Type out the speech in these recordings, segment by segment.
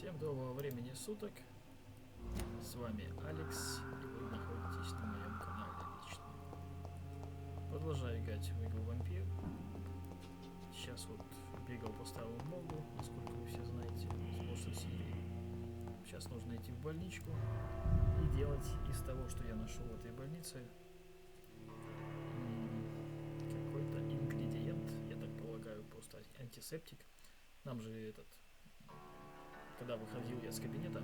Всем доброго времени суток. С вами Алекс, и вы находитесь на моем канале лично. Продолжаю играть в игру Vampyr. Сейчас вот бегал по старому моду, насколько вы все знаете, с прошлой серии. Сейчас нужно идти в больничку и делать из того, что я нашел в этой больнице, какой-то ингредиент, я так полагаю, просто антисептик. Нам же этот... Когда выходил я с кабинета,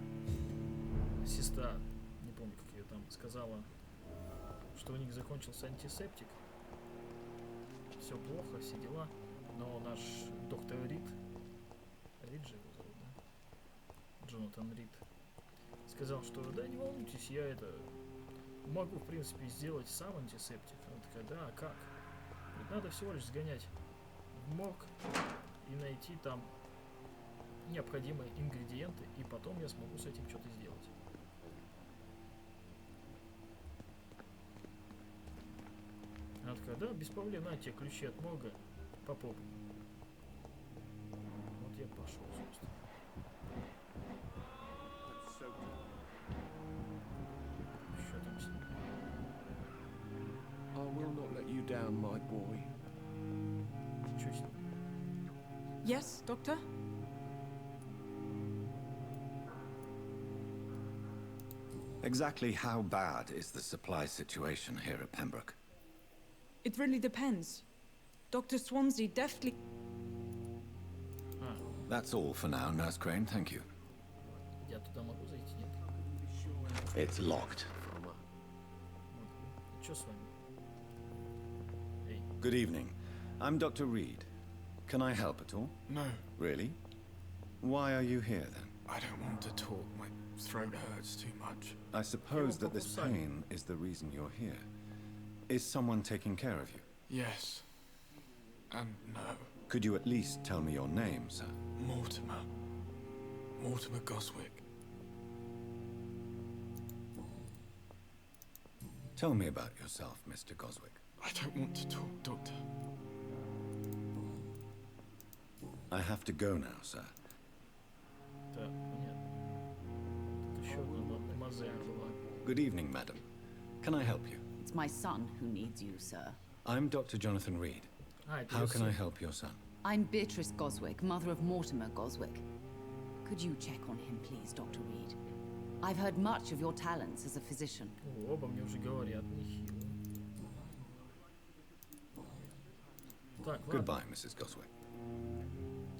сестра, не помню, как ее там, сказала, что у них закончился антисептик. Все плохо, все дела. Но наш доктор Рид, Рид же его зовут, да? Джонатан Рид, сказал, что да, не волнуйтесь, я это могу, в принципе, сделать сам антисептик. Она такая, да, а как? Говорит, надо всего лишь сгонять в морг и найти там необходимые ингредиенты, и потом я смогу с этим что-то сделать. Она такая, да, без проблем, на тебе ключи от морга, попробуй. Вот я пошел, собственно. Что там с ним? I will not let you down, my boy. Что с ним? Yes, doctor? Exactly how bad is the supply situation here at Pembroke? It really depends. Dr. Swansea definitely... That's all for now, Nurse Crane, thank you. Я туда могу зайти, нет? It's locked. Что с вами? Эй, Good evening. I'm Dr. Reed. Can I help at all? No, Really? Why are you here then? I don't want to talk. My throat hurts too much. I suppose that this pain is the reason you're here. Is someone taking care of you? Yes. And no. Could you at least tell me your name, sir? Mortimer. Mortimer Goswick. Tell me about yourself, Mr. Goswick. I don't want to talk, Doctor. I have to go now, sir. так, понятно. Тут еще одна мазая была. Good evening, madam. Can I help you? It's my son who needs you, sir. I'm Dr. Jonathan Reed. Это How я can I сын. help your son? I'm Beatrice Goswick, mother of Mortimer Goswick. Could you check on him, please, Dr. Reed? I've heard much of your talents as a physician. О, оба мне уже говорят, нехило. Так, ладно. Goodbye, Mrs. Goswick.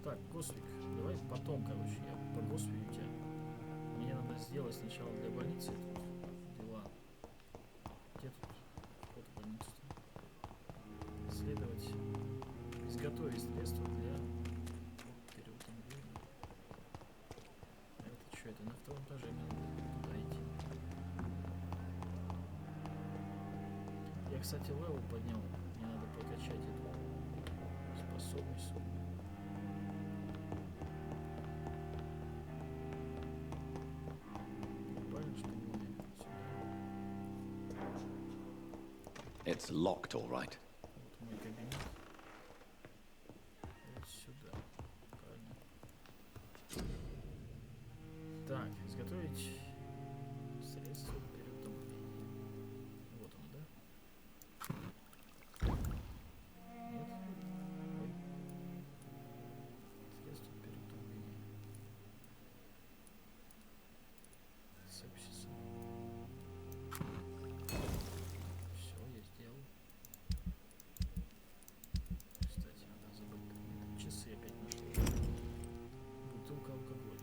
Так, Госвик, давай потом, короче, я по Госвику тебя. Мне надо сделать сначала для больницы тут дела. Где тут вход в больницу? Исследовать, изготовить средства для переутомления. Это что, это на втором этаже мне надо туда идти. Я, кстати, левел поднял. Мне надо прокачать эту способность. It's locked, all right. Вот мой кабинет. Вот сюда. Правильно. Так, изготовить средства переутомления. Вот он, да? Нет? Ой. Средства переутомления. Сепсиса. Все, я сделал. Кстати, надо забыть предметы. Часы опять нашел. Бутылка алкоголя.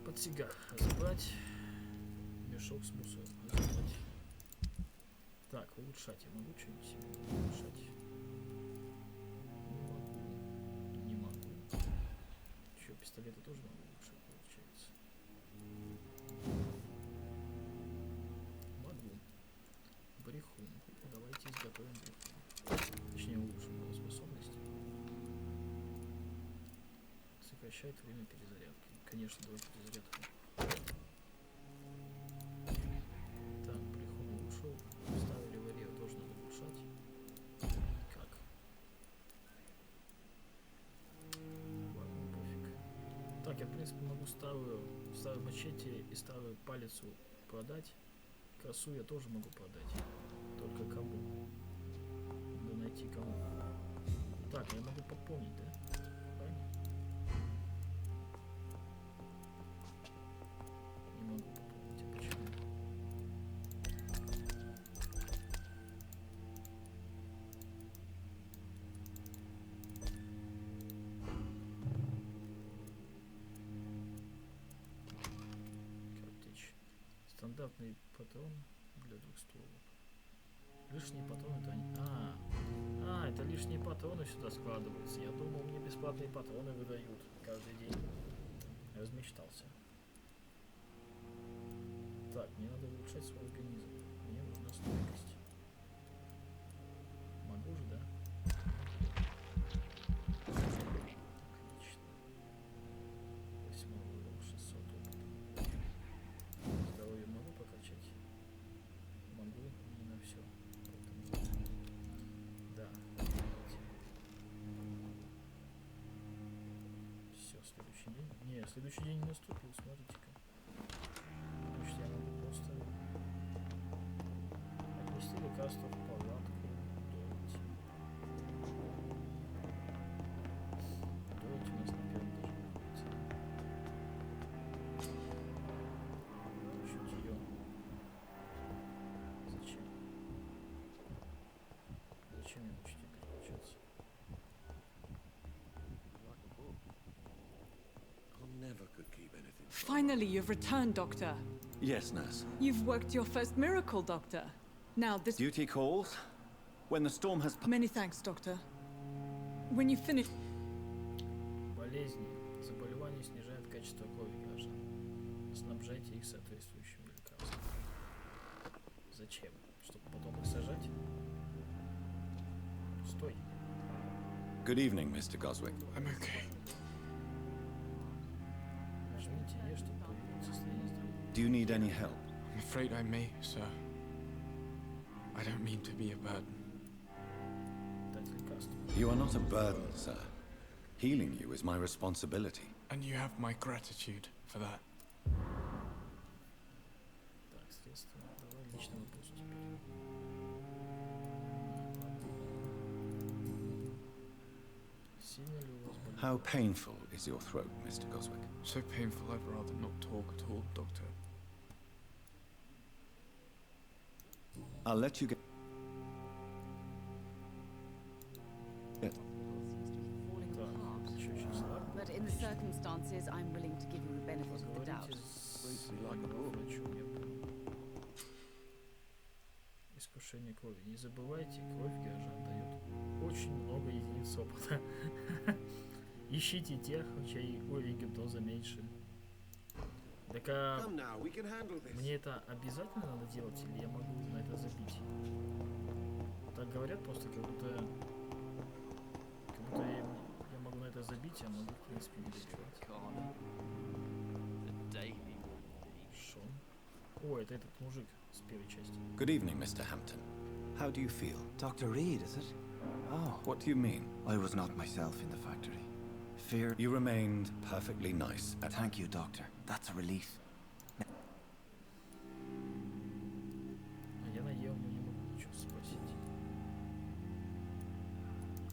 Портсигар разобрать. Мешок с мусором разобрать. Так, улучшать я могу что-нибудь себе улучшать? Не могу. Что, пистолеты тоже могу улучшать, получается? Могу. Брехун. Давайте изготовим брехун. Точнее, улучшим его способности. Сокращает время перезарядки. Конечно, давайте перезарядку. Так, брехун улучшил. Ставили варьер, тоже надо улучшать. Как? Ладно, пофиг. я, в принципе, могу старую мачете и старую палицу продать. Красу я тоже могу продать. Только кому? Надо найти кому. Так, я могу пополнить, да? Правильно? Не могу пополнить. А почему? Картечь. Стандартный патрон для 2 стволов. Лишние патроны это они... это лишние патроны сюда складываются. Я думал, мне бесплатные патроны выдают каждый день. Размечтался. Так, мне надо улучшать свой организм. Мне нужна стойкость. Могу же, да? Отлично. 8 уровень, 600 опыта. Здоровье могу прокачать? Могу, не на все. Поэтому... Да. Все, следующий день. Не, следующий день не наступил, смотрите-ка. Значит, я могу просто отнести лекарство в палатку. Доить у нас на первом даже находится. Чутье. Зачем? Зачем ему чутье переключаться? Finally, you've returned, Doctor. Yes, nurse. You've worked your first miracle, Doctor. Now this... Duty calls. When the storm has... Many thanks, Doctor. When you finish... Болезни. Заболевания снижают качество крови граждан. Снабжайте их соответствующими лекарствами. Зачем? Чтобы потом их сажать? Стой. Good evening, Mr. Goswick. I'm okay. Нажмите Е, чтобы проверить состояние здоровья. Do you need any help? I'm afraid I may, sir. I don't mean to be a burden. Дать лекарство. You are not a burden, sir. Healing you is my responsibility. And you have my gratitude for that. Так, средства. Давай личный выпуск теперь. Сильно ли у вас болит? How painful is your throat, Mr. Goswick? So painful I'd rather not talk at all, Doctor. I'll let you get... Seems to be falling Так, apart. еще очень слабо. But in the circumstances, I'm willing to give you the benefit of the doubt. Поговорите с врачом, я понял. Искушение крови. Не забывайте, кровь горожан дает очень много единиц опыта. Ищите тех, чей уровень гипноза меньше. Так а мне это обязательно надо делать, или я могу на это забить? Так говорят просто, как будто я могу на это забить, а могу, в принципе, не добивать. Шон. О, это этот мужик с первой части. Good evening, Mr. Hampton. How do you feel? Dr. Reid, is it? Oh, What do you mean? I was not myself in the factory. Fear... You remained perfectly nice at... Thank you, Doctor. That's a relief. А я наел, но не могу ничего спросить.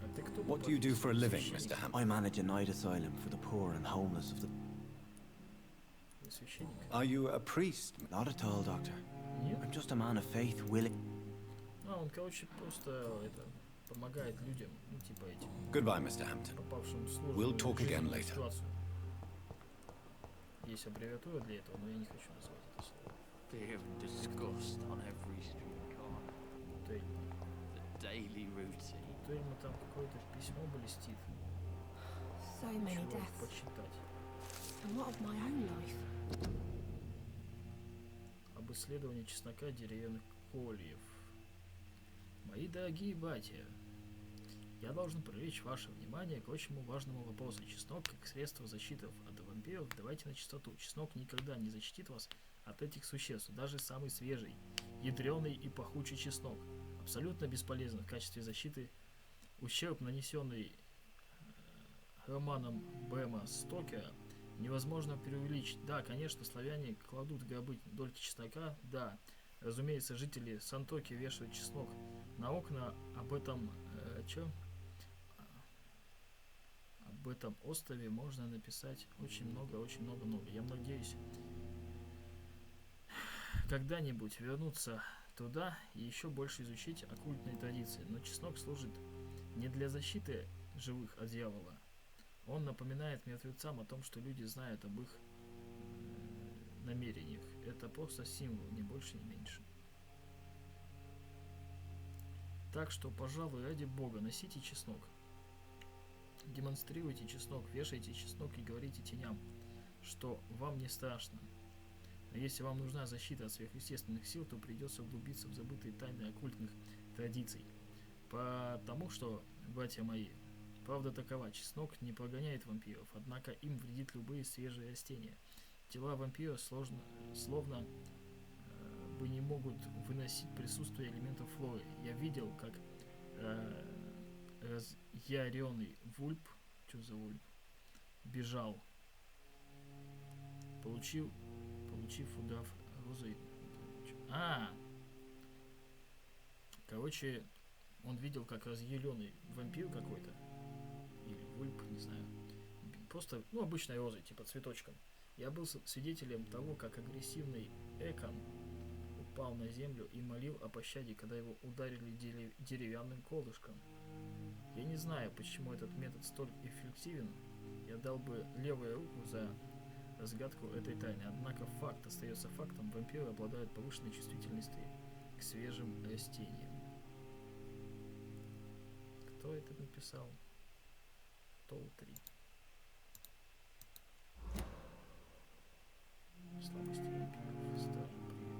А ты кто? What do you do for a living, Священник? Mr. Hampton? I manage a night asylum for the poor and homeless of the... Вы священник? Are you a priest? Not at all, Doctor. Нет? I'm just a man of faith, willing... Он, короче, просто это помогает людям, ну типа этим Goodbye, Mr. Hampton. попавшим в сложную We'll talk again жизненную later. ситуацию. Есть аббревиатура для этого, но я не хочу назвать это слово. Fear and disgust on every street corner. Тельма. The daily routine. Тельма там какое-то письмо блестит. So many Чего deaths. почитать. And what of my own life? Об исследовании чеснока деревянных кольев. Мои дорогие братья, я должен привлечь ваше внимание к очень важному вопросу. Чеснок как средство защиты от вампиров, давайте на чистоту. Чеснок никогда не защитит вас от этих существ. Даже самый свежий, ядреный и пахучий чеснок абсолютно бесполезен в качестве защиты. Ущерб, нанесенный романом Брэма Стокера, невозможно преувеличить. Да, конечно, славяне кладут в гробы дольки чеснока, да. Разумеется, жители Сантоки вешают чеснок на окна. Об этом об этом острове можно написать очень много. Я надеюсь когда-нибудь вернуться туда и еще больше изучить оккультные традиции. Но чеснок служит не для защиты живых от дьявола. Он напоминает мертвецам о том, что люди знают об их намерениях. Это просто символ, ни больше, ни меньше. Так что, пожалуй, ради бога, носите чеснок. Демонстрируйте чеснок, вешайте чеснок и говорите теням, что вам не страшно. Но если вам нужна защита от сверхъестественных сил, то придется углубиться в забытые тайны оккультных традиций. Потому что, братья мои, правда такова, чеснок не прогоняет вампиров, однако им вредит любые свежие растения. Тела вампира словно бы не могут выносить присутствие элементов флоры. Я видел, как разъяренный вульп, что за вульп, бежал, получив удар розой. Короче, он видел, как разъяренный вампир какой-то, или вульп, не знаю, просто, обычной розой, типа цветочком. Я был свидетелем того, как агрессивный Экон упал на землю и молил о пощаде, когда его ударили деревянным колышком. Я не знаю, почему этот метод столь эффективен. Я дал бы левую руку за разгадку этой тайны. Однако факт остается фактом. Вампиры обладают повышенной чувствительностью к свежим растениям. Кто это написал? Толтри. Слабости вампиров. Стажи при этом.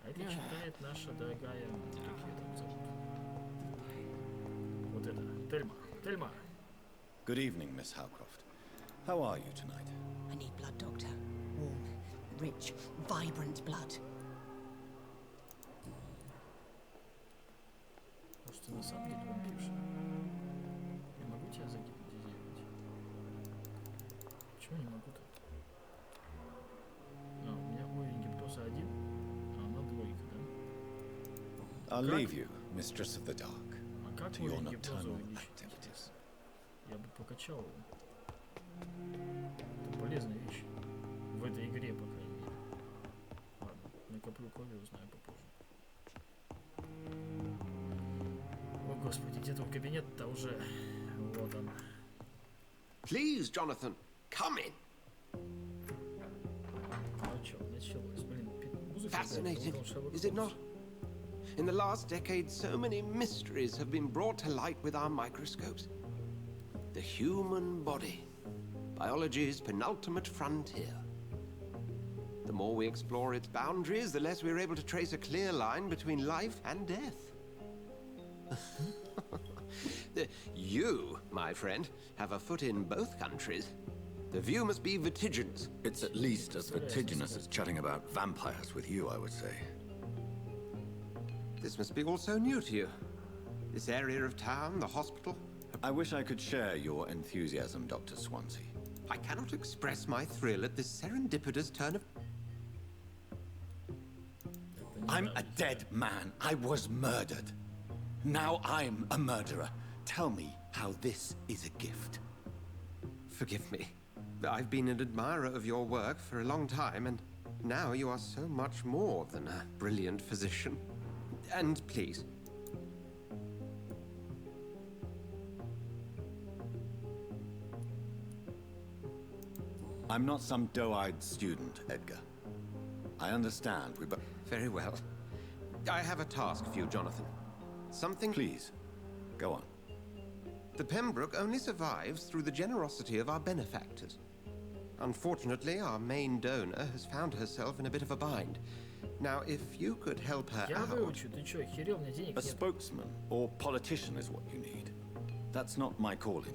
А это читает наша дорогая... Как ее там зовут? Вот это. Тельма. Тельма. Good evening, Miss Howcroft. How are you tonight? I need blood, Doctor. Warm, rich, vibrant blood. Может, ты на самом деле вампирша? Я могу тебя загипнотизировать? Почему не могу-то? У меня уровень гипноза 1, а она двойка, да? I'll leave you, Mistress of the Dark, А как to your уровень гипноза nocturnal увеличить? activities. Я бы покачал его. Это полезная вещь. В этой игре, по крайней мере. Ладно, накоплю крови, узнаю попозже. О, господи, где твой кабинет-то уже? Вот он. Please, Jonathan, come in. Ну чё, началось. Блин, музыка Fascinating, играет, потом is it not? In the last decade, so many mysteries have been brought to light with our microscopes. The human body, biology's penultimate frontier. The more we explore its boundaries, the less we're able to trace a clear line between life and death. You, my friend, have a foot in both countries. The view must be vertiginous. It's at least as vertiginous as chatting about vampires with you, I would say. This must be all so new to you. This area of town, the hospital. I wish I could share your enthusiasm, Dr. Swansea. I cannot express my thrill at this serendipitous turn of... I'm a dead man. I was murdered. Now I'm a murderer. Tell me how this is a gift. Forgive me. I've been an admirer of your work for a long time, and now you are so much more than a brilliant physician. And please... I'm not some doe-eyed student, Edgar. I understand we both... Very well. I have a task for you, Jonathan. Something... Please, go on. The Pembroke only survives through the generosity of our benefactors. Unfortunately, our main donor has found herself in a bit of a bind. Now, if you could help her Я out... выучу, ты чё, охерел, мне денег A нет. spokesman or politician is what you need. That's not my calling.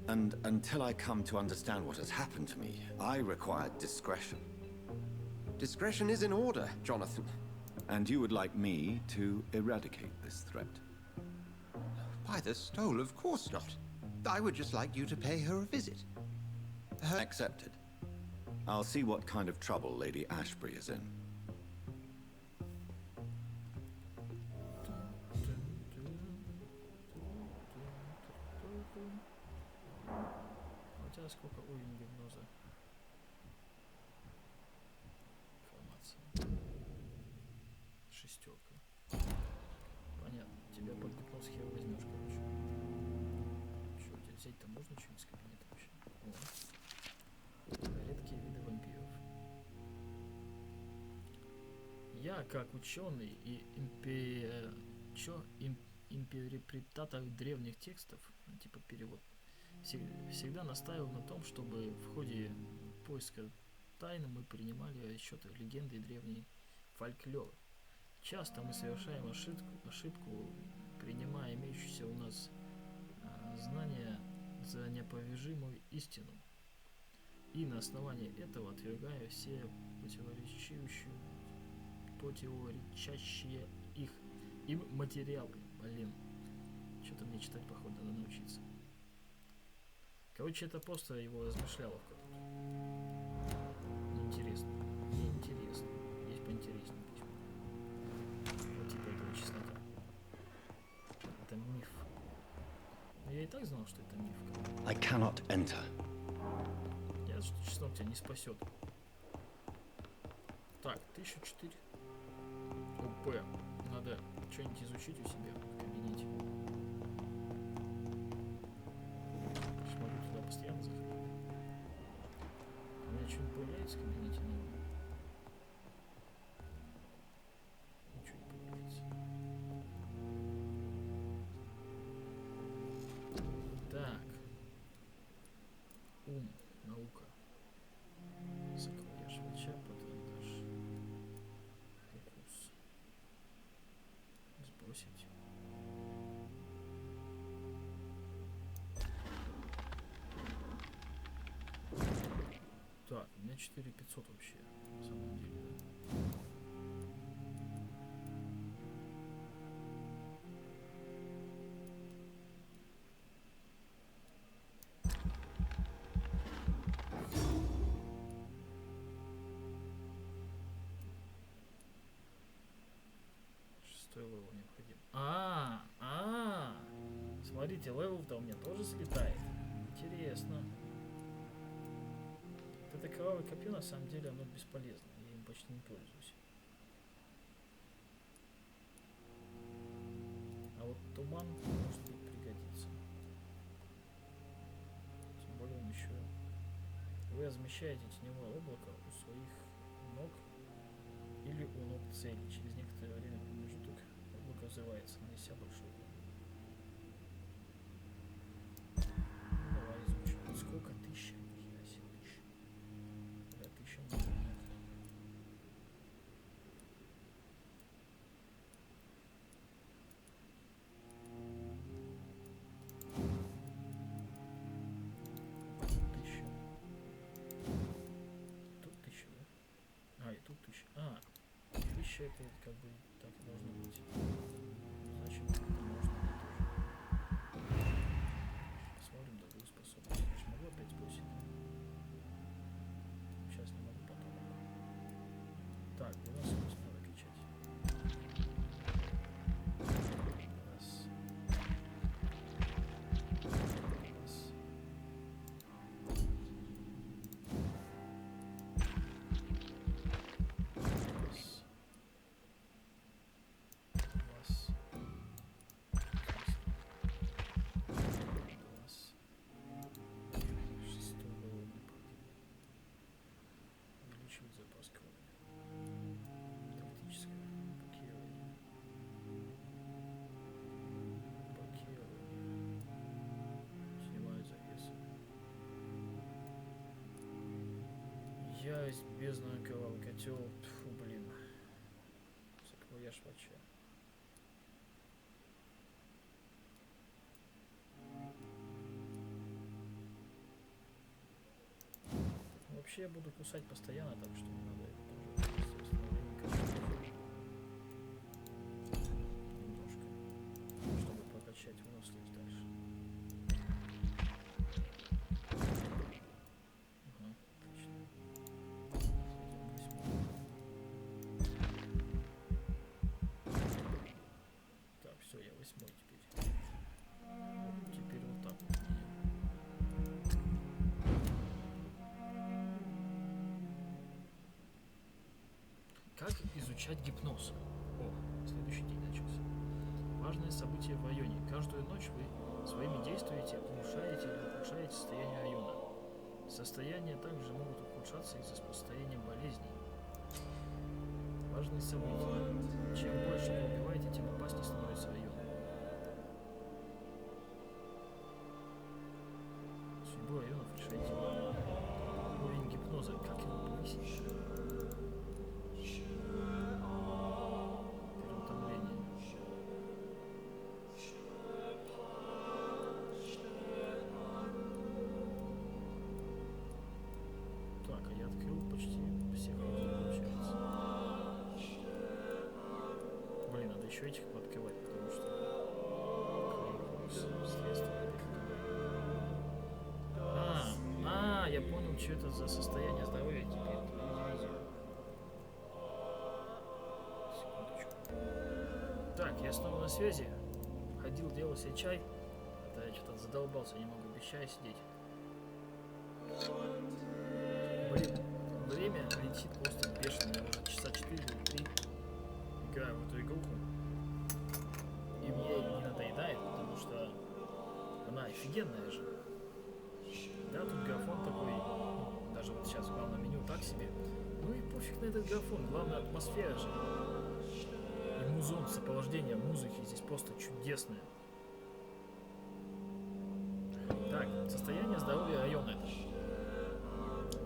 And until I come to understand what has happened to me, I require discretion. Discretion is in order, Jonathan. And you would like me to eradicate this threat? By By the stole, of course not. I would just like you to pay her a visit. Accepted. I'll see what kind of trouble Lady Ashbury is in. У тебя сколько уровень гипноза? Информация. 6. Понятно. Тебя под гипноз хер возьмешь, короче. Что, у тебя взять-то можно что-нибудь из кабинета вообще? О. Редкие виды вампиров. Я, как ученый и интерпретатор древних текстов, типа перевод, всегда настаивал на том, чтобы в ходе поиска тайны мы принимали расчеты легенды и древний фольклор. Часто мы совершаем ошибку, принимая имеющиеся у нас знания за неопровержимую истину. И на основании этого отвергая все противоречащие им материалы. Блин, что-то мне читать, походу, надо научиться. Короче, это просто его размышляловка тут. Неинтересно. Неинтересно. Есть поинтереснее письма. Вот типа этого чеснока. Это миф. Но я и так знал, что это миф. I cannot enter. Я что чеснок тебя не спасет. Так, 1004. ОП. Надо что-нибудь изучить у себя в кабинете. Могу туда постоянно заходить. У меня что-нибудь появляется в кабинете новое? Ничего не появляется. Так. Ум. Наука. Саквояж врача, патронтаж. Фокус. Сбросить. Так, у меня 4500 вообще, на самом деле, да? Шестой левел необходим. Смотрите, левел-то у меня тоже слетает. Интересно. Это кровавое копье, на самом деле, оно бесполезно. Я им почти не пользуюсь. А вот туман, может быть, пригодится. Тем более он еще... Вы размещаете теневое облако у своих ног или у ног цели. Через некоторое время промежуток облако взрывается, нанося большой урон. Давай изучим. Сколько? 1000? Нихера себе, 1000. Да, 1000 много. Тут 1000, да? А, и тут 1000. А, 1000 это как бы так и должно быть. Значит, это можно тоже. Посмотрим другую способность. Я же могу опять сбросить. Сейчас не могу, потом. Так, выносливость надо качать. Раз. Раз. Раз. Раз. Шестой левел необходим. Увеличивать запас крови. Тактическое блокирование. Блокирование. Снимаю завесы. Ярость, бездна, кровавый котел. Фу, блин. Саквояж врача. Вообще я буду кусать постоянно, так что не надо это тоже, естественно, время качать. Немножко. Чтобы прокачать выносливость. Изучать гипноз. О, следующий день начался. Важное событие в районе. Каждую ночь вы своими действиями улучшаете или ухудшаете состояние района. Состояния также могут ухудшаться из-за состояния болезней. Важные события. Чем больше вы убиваете, тем опаснее становится район. Судьбу районов решайте. Уровень гипноза. Как его повысить? Переутомление. Так, а я открыл почти всех, получается. Блин, надо еще этих пооткрывать, потому что средства. Я понял, что это за состояние здоровья теперь. Секундочку. Так, я снова на связи. Ходил, делал себе чай. Да, я что-то задолбался, не могу без чая сидеть. Блин, время летит просто бешено. Я уже часа 4 или 3 играю в эту игруху. И мне не надоедает, потому что она офигенная же. Да, тут графон такой, даже вот сейчас в главном меню так себе. Ну и пофиг на этот графон, главное атмосфера же. И музон, сопровождение музыки здесь просто чудесное. Так, состояние здоровья района это.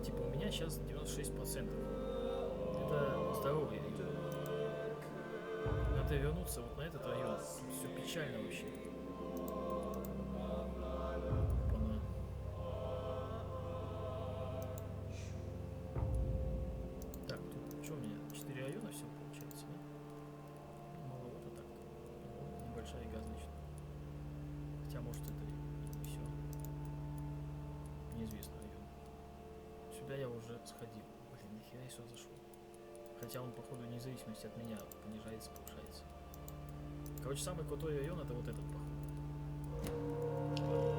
Типа у меня сейчас 96%. Это здоровый район. Надо вернуться вот на этот район. Все печально вообще. Сходил. Блин, нахера я сюда зашел? Хотя он, походу, вне зависимости от меня понижается, повышается. Короче, самый крутой район это вот этот, походу.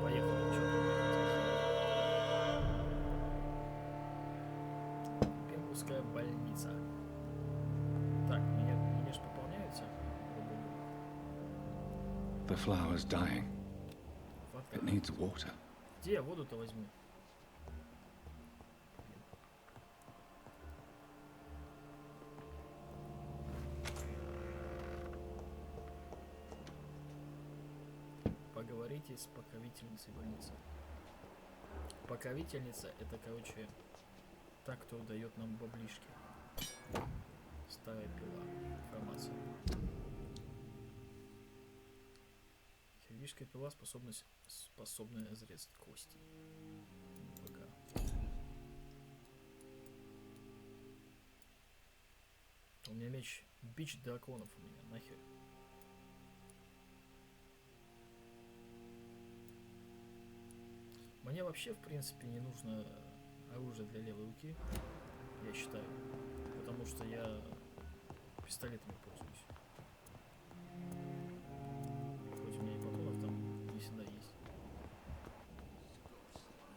Поехали. Пембургская больница. Так, мне же пополняются. The flower's dying. It needs water. Где я воду-то возьму? Поговорите с покровительницей больницы. Покровительница это, короче, та, кто дает нам баблишки. Старая пила. Информация. Хирургическая пила способная разрезать кости. Пока. У меня меч бич драконов у меня, нахер. Мне вообще, в принципе, не нужно оружие для левой руки, я считаю, потому что я пистолетами пользуюсь. Хоть у меня и патронов там не всегда есть.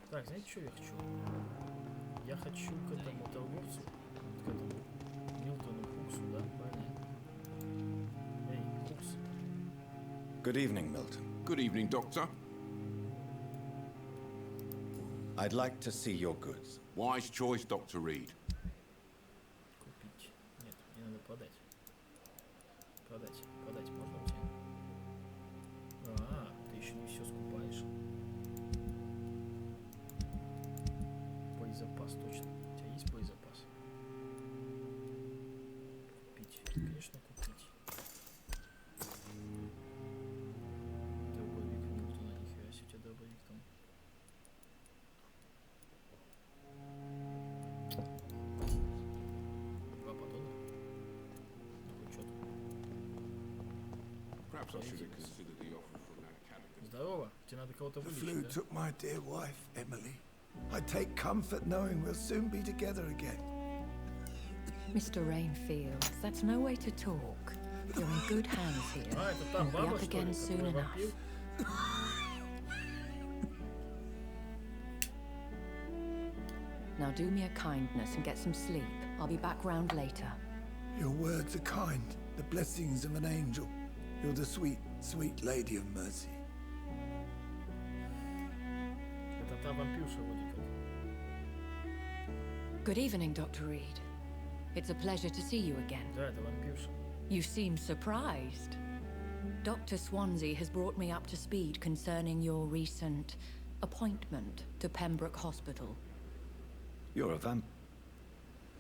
Так, знаете, что я хочу? Я хочу к этому торговцу, к этому Милтону Хуксу, да, правильно? Эй, Хукс. Good evening, Milton. Good evening, Doctor. I'd like to see your goods. Wise choice, Dr. Reid. Купить. Нет, мне надо продать. Продать можно у тебя. Ты еще не все скупаешь. Боезапас, точно. У тебя есть боезапас? Купить. Конечно, купить. Дробовик Милтона, нихера себе у тебя дробовик там. Здорово, тебе надо кого-то The вылечить, flu да? took my dear wife, Emily. I take comfort knowing we'll soon be together again. Mr. Rainfield, that's no way to talk. You're in good hands here. Это та We'll be баба, up что ли, again soon которая enough. вампир? Now do me a kindness and get some sleep. I'll be back round later. Your words are kind, the blessings of an angel. You're the sweet, sweet lady of mercy. Это та вампирша вроде как. Good evening, Dr. Reed. It's a pleasure to see you again. Да, это вампирша. You seem surprised. Dr. Swansea has brought me up to speed concerning your recent appointment to Pembroke Hospital. You're a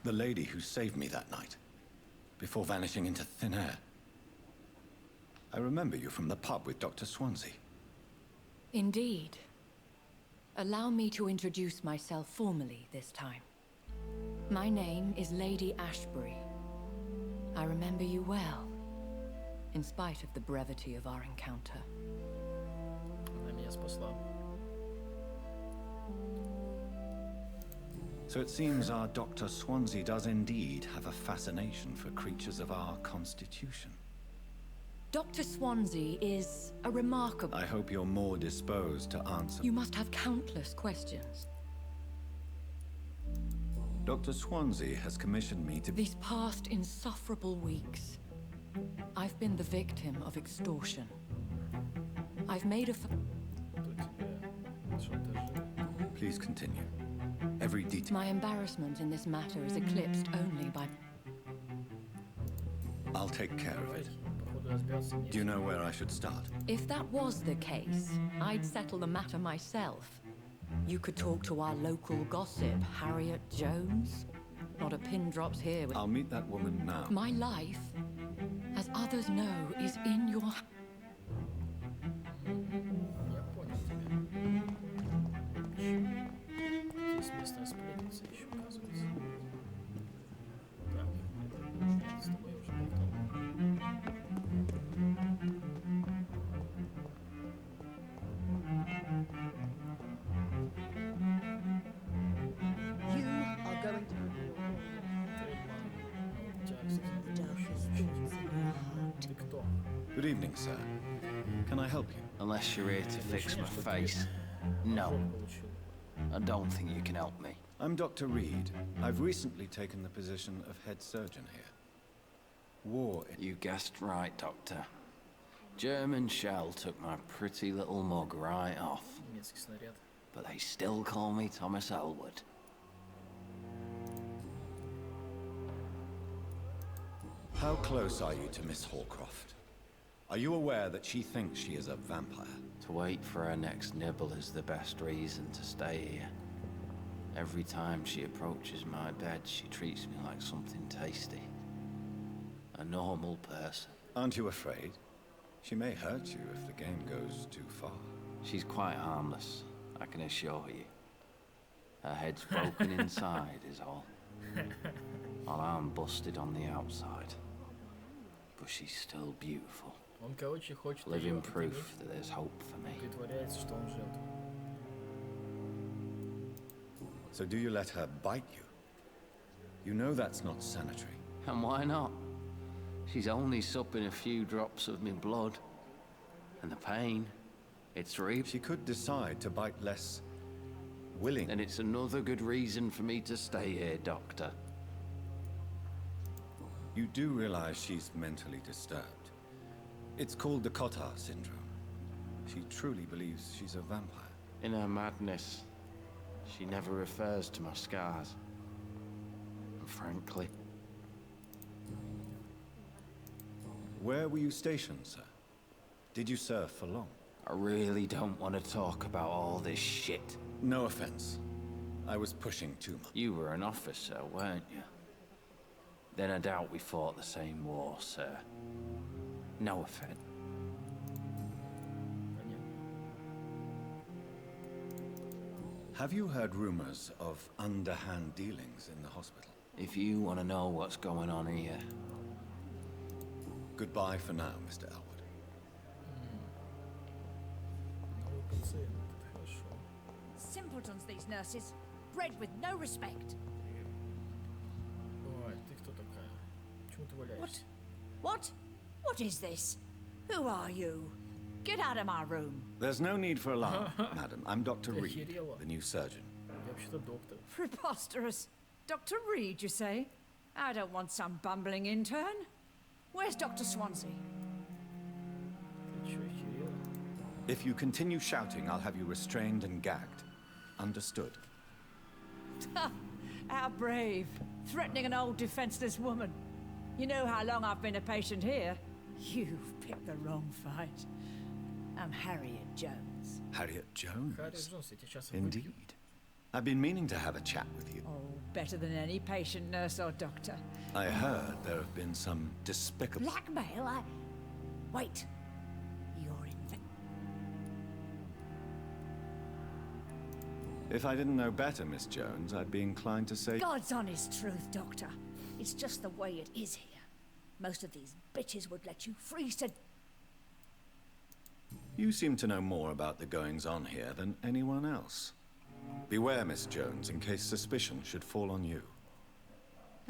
the lady who saved me that night, before vanishing into thin air. I remember you from the pub with Dr. Swansea. Indeed. Allow me to introduce myself formally this time. My name is Lady Ashbury. I remember you well, in spite of the brevity of our encounter. Она меня спасла. So it seems our Dr. Swansea does indeed have a fascination for creatures of our constitution. Dr. Swansea is a remarkable... I hope you're more disposed to answer... You must have countless questions. Dr. Swansea has commissioned me to... These past insufferable weeks, I've been the victim of extortion. I've made a... Please continue. Every detail... My embarrassment in this matter is eclipsed only by... I'll take care of it. Do you know where I should start? If that was the case, I'd settle the matter myself. You could talk to our local gossip, Harriet Jones. Not a pin drops here with... I'll meet that woman now. My life, as others know, is in your... Я понял тебя. Здесь местная сплетница еще, оказывается. Так, это с тобой уже доктор. You are going to Ты кто? Good evening, sir. Can I help you? Unless you're here to fix my face. No. I don't think you can help me. I'm Dr. Reed. I've recently taken the position of head surgeon here. War... You guessed right, Doctor. German shell took my pretty little mug right off. Немецкий снаряд. But they still call me Thomas Elwood. How close are you to Miss Horcroft? Are you aware that she thinks she is a vampire? To wait for her next nibble is the best reason to stay here. Every time she approaches my bed, she treats me like something tasty. A normal person. Aren't you afraid? She may hurt you if the game goes too far. She's quite harmless, I can assure you. Her head's broken inside is all. While I'm busted on the outside. But she's still beautiful. Он, короче, хочет Living proof that there's hope for me. Притворяется, что он жертва. So do you let her bite you? You know that's not sanitary. And why not? She's only supping a few drops of me blood. And the pain, it's real. She could decide to bite less willing. And it's another good reason for me to stay here, Doctor. You do realize she's mentally disturbed. It's called the Cotard syndrome. She truly believes she's a vampire. In her madness, she never refers to my scars. And frankly... Where were you stationed, sir? Did you serve for long? I really don't want to talk about all this shit. No offense. I was pushing too much. You were an officer, weren't you? Then I doubt we fought the same war, sir. No offense. Have you heard rumors of underhand dealings in the hospital? If you want to know what's going on here... Goodbye for now, Mr. Elwood. Simpletons, these nurses. Bred with no respect. Ой, ты кто такая? Почему ты валяешься? What? What is this? Who are you? Get out of my room. There's no need for alarm, madam. I'm Dr. Ты Reed, охерела? the new surgeon. Я вообще-то доктор. Preposterous. Dr. Reed, you say? I don't want some bumbling intern. Where's Dr. Swansea? Ты чё, охерел? If you continue shouting, I'll have you restrained and gagged. Understood? How brave. Threatening an old defenseless woman. You know how long I've been a patient here? You've picked the wrong fight. I'm Harriet Jones. Harriet Jones? Harriet Jones, я тебя сейчас Indeed. I've been meaning to have a chat with you. Oh, better than any patient, nurse or doctor. I heard there have been some despicable... Blackmail? Wait. You're in... If I didn't know better, Miss Jones, I'd be inclined to say... God's honest truth, Doctor. It's just the way it is here. Most of these bitches would let you freeze to... You seem to know more about the goings-on here than anyone else. Beware, Miss Jones, in case suspicion should fall on you.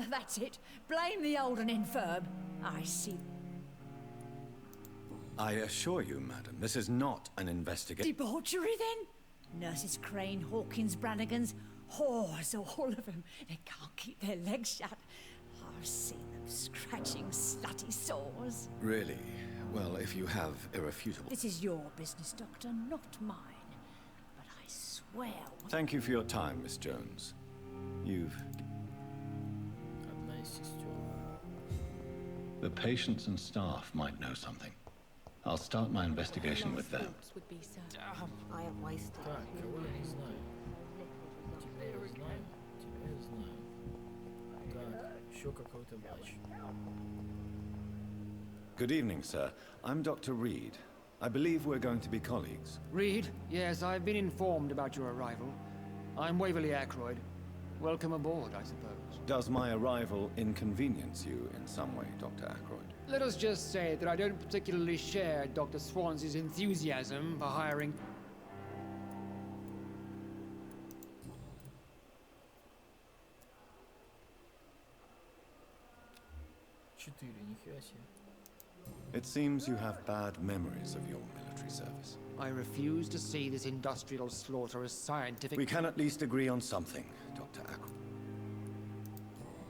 That's it. Blame the old and infirm. I see. I assure you, madam, this is not an investigation. Debauchery, then? Nurses Crane, Hawkins, Brannigans, whores, all of them. They can't keep their legs shut. I've seen them scratching slutty sores. Really? Well, if you have irrefutable... This is your business, Doctor, not mine. But I swear... Thank you for your time, Miss Jones. You've... Одна из сестер. The patients and staff might know something. I'll start my investigation with them. I am wasted. Так, кого я не знаю? Тебя я знаю, тебя я знаю. Так, еще какой-то врач. Good evening, sir. I'm Dr. Reid. I believe we're going to be colleagues. Reid? Yes, I've been informed about your arrival. I'm Waverly Ackroyd. Welcome aboard, I suppose. Does my arrival inconvenience you in some way, Dr. Ackroyd? Let us just say that I don't particularly share Dr. Swansea's enthusiasm for hiring... Четыре, нихера себе. It seems you have bad memories of your military service. I refuse to see this industrial slaughter as scientific... We can at least agree on something, Dr. Ackroyd.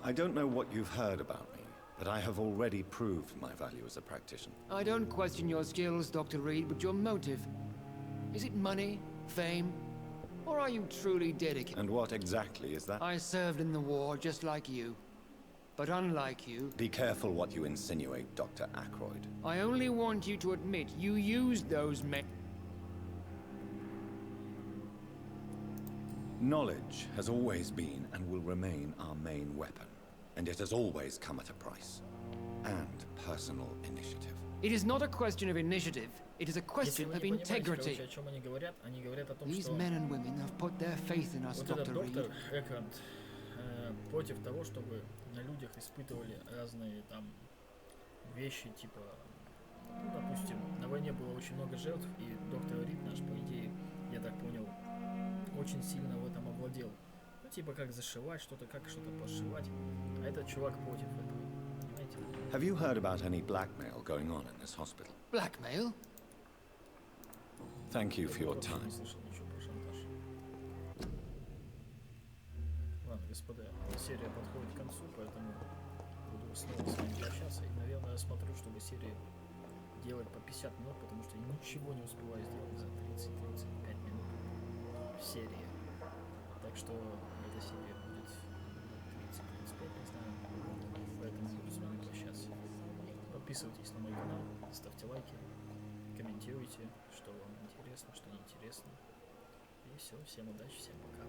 I don't know what you've heard about me, but I have already proved my value as a practitioner. I don't question your skills, Dr. Reid, but your motive. Is it money, fame, or are you truly dedicated? And what exactly is that? I served in the war just like you. But unlike you... Be careful what you insinuate, Dr. Ackroyd. I only want you to admit you used those men... Knowledge has always been and will remain our main weapon. And it has always come at a price. And personal initiative. It is not a question of initiative. It is a question of integrity. Короче, о чем они говорят о том, These что men and women have put their faith in us, вот этот Dr. Reid. доктор Экхарт против того, чтобы на людях испытывали разные там вещи, типа, ну, допустим, на войне было очень много жертв, и доктор Рид наш, по идее, я так понял, очень сильно в этом овладел. Ну, типа, как зашивать что-то, как что-то пошивать. А этот чувак против этого, понимаете? Have you heard about any blackmail going on in this hospital? Blackmail? Thank you for your Я time. не слышал ничего про шантаж. Ладно, господа, серия подходит к концу, поэтому буду снова с вами прощаться. И, наверное, смотрю, чтобы серии делать по 50 минут, потому что я ничего не успеваю сделать за 30-35 минут в серии. Так что эта серия будет 30-35, не знаю. Поэтому буду с вами прощаться. Подписывайтесь на мой канал, ставьте лайки, комментируйте, что вам интересно, что неинтересно. И все, всем удачи, всем пока.